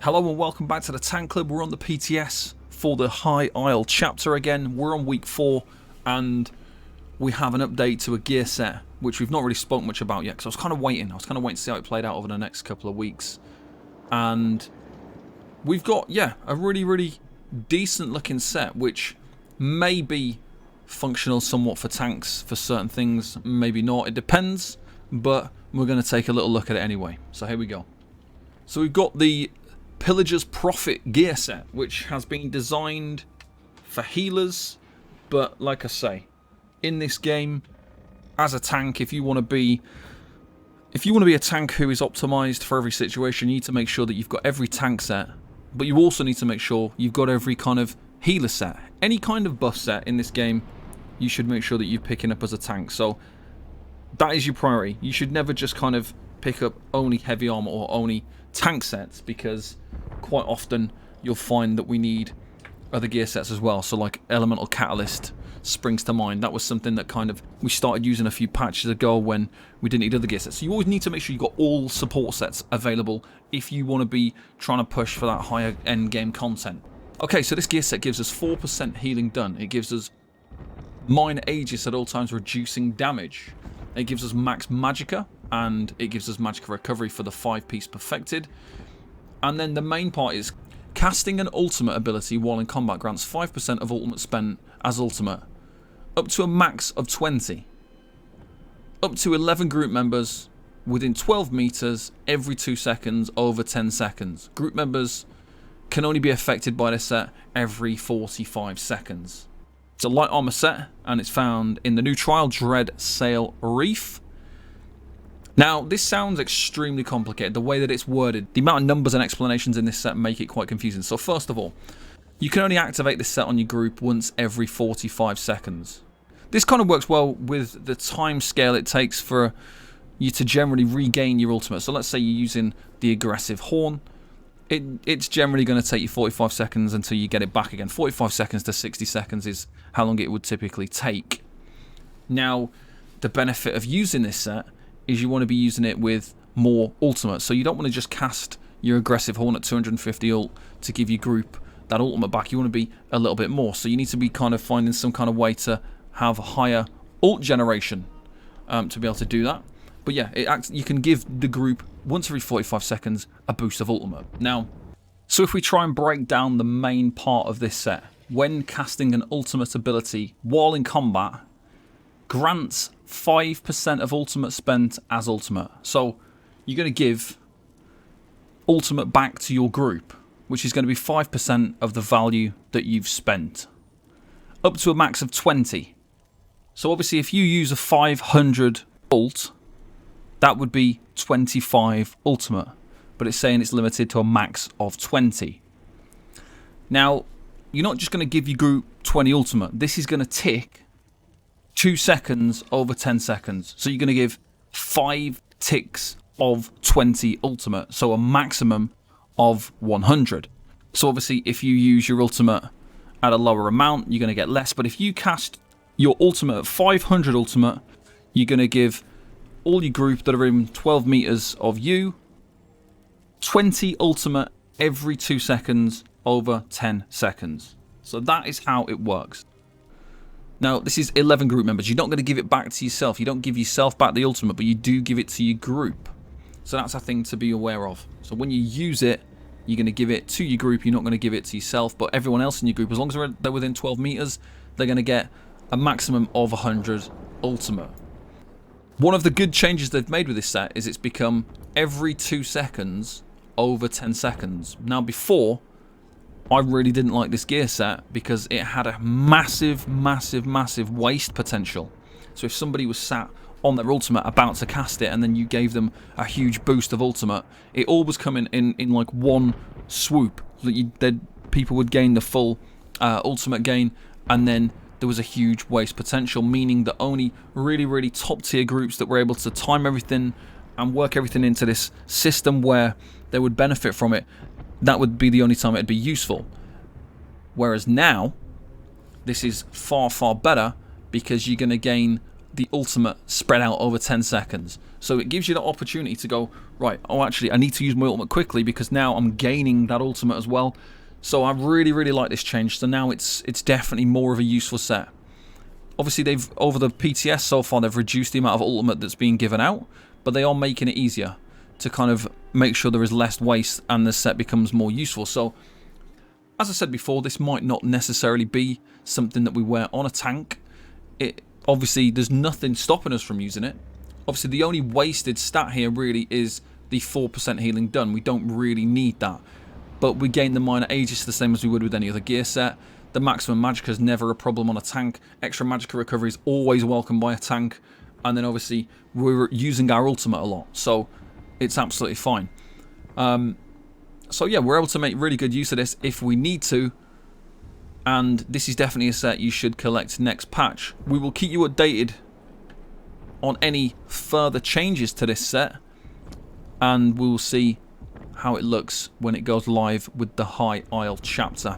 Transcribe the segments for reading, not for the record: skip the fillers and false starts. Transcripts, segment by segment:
Hello and welcome back to the Tank Club. We're on the PTS for the High Isle chapter again. We're on week 4 and we have an update to a gear set which we've not really spoke much about yet because I was kind of waiting to see how it played out over the next couple of weeks. And we've got, a really decent looking set which may be functional somewhat for tanks for certain things, maybe not, it depends, but we're going to take a little look at it anyway. So here we go. So we've got the Pillagers Profit gear set, which has been designed for healers, but like I say, in this game, as a tank, if you want to be a tank who is optimized for every situation, you need to make sure that you've got every tank set, but you also need to make sure you've got every kind of healer set. Any kind of buff set in this game, you should make sure that you're picking up as a tank. So that is your priority. You should never just kind of pick up only heavy armor or only tank sets, because quite often you'll find that we need other gear sets as well. So like Elemental Catalyst springs to mind. That was something that kind of we started using a few patches ago when we didn't need other gear sets. So you always need to make sure you've got all support sets available if you want to be trying to push for that higher end game content. Okay, so this gear set gives us 4% healing done. It gives us minor Aegis at all times, reducing damage. It gives us max Magicka, and it gives us Magicka recovery for the 5-piece perfected. And then the main part is casting an ultimate ability while in combat grants 5% of ultimate spent as ultimate, up to a max of 20. Up to 11 group members within 12 meters every 2 seconds over 10 seconds. Group members can only be affected by this set every 45 seconds. It's a light armor set, and it's found in the new Trial Dread Sail Reef. Now, this sounds extremely complicated, the way that it's worded. The amount of numbers and explanations in this set make it quite confusing. So first of all, you can only activate this set on your group once every 45 seconds. This kind of works well with the time scale it takes for you to generally regain your ultimate. So let's say you're using the aggressive horn. It's generally going to take you 45 seconds until you get it back again. 45 seconds to 60 seconds is how long it would typically take. Now, the benefit of using this set is you want to be using it with more ultimate. So you don't want to just cast your aggressive horn at 250 ult to give your group that ultimate back. You want to be a little bit more. So you need to be kind of finding some kind of way to have higher ult generation to be able to do that. But yeah, you can give the group once every 45 seconds a boost of ultimate. Now, so if we try and break down the main part of this set, when casting an ultimate ability while in combat, grants 5% of ultimate spent as ultimate. So you're going to give ultimate back to your group, which is going to be 5% of the value that you've spent, up to a max of 20. So obviously if you use a 500 ult, that would be 25 ultimate, but it's saying it's limited to a max of 20. Now, you're not just going to give your group 20 ultimate. This is going to tick 2 seconds over 10 seconds. So you're going to give 5 ticks of 20 ultimate, so a maximum of 100. So obviously if you use your ultimate at a lower amount, you're going to get less, but if you cast your ultimate at 500 ultimate, you're going to give all your group that are in 12 meters of you 20 ultimate every 2 seconds over 10 seconds. So that is how it works. Now, this is 11 group members. You're not going to give it back to yourself. You don't give yourself back the ultimate, but you do give it to your group. So that's a thing to be aware of. So when you use it, you're going to give it to your group. You're not going to give it to yourself, but everyone else in your group, as long as they're within 12 meters, they're going to get a maximum of 100 ultimate. One of the good changes they've made with this set is it's become every 2 seconds over 10 seconds. Now, before, I really didn't like this gear set because it had a massive waste potential. So if somebody was sat on their ultimate about to cast it and then you gave them a huge boost of ultimate, it all was coming in like one swoop. People would gain the full ultimate gain, and then there was a huge waste potential, meaning that only really top tier groups that were able to time everything and work everything into this system where they would benefit from it, that would be the only time it'd be useful. Whereas now, this is far better because you're going to gain the ultimate spread out over 10 seconds. So it gives you the opportunity to go, right, oh actually I need to use my ultimate quickly because now I'm gaining that ultimate as well. So I really, really like this change. So now it's definitely more of a useful set. Obviously they've, over the PTS so far, they've reduced the amount of ultimate that's being given out, but they are making it easier to kind of make sure there is less waste and the set becomes more useful. So as I said before, this might not necessarily be something that we wear on a tank. Obviously, there's nothing stopping us from using it. Obviously, the only wasted stat here really is the 4% healing done. We don't really need that. But we gain the minor Aegis the same as we would with any other gear set. The maximum magicka is never a problem on a tank. Extra magicka recovery is always welcome by a tank. And then obviously, we're using our ultimate a lot. So, it's absolutely fine. So yeah, we're able to make really good use of this if we need to. And this is definitely a set you should collect next patch. We will keep you updated on any further changes to this set, and we'll see how it looks when it goes live with the High Isle chapter.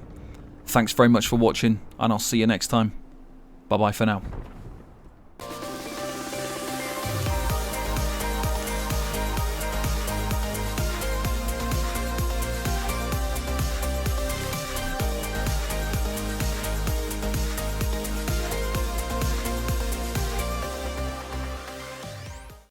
Thanks very much for watching, and I'll see you next time. Bye bye for now.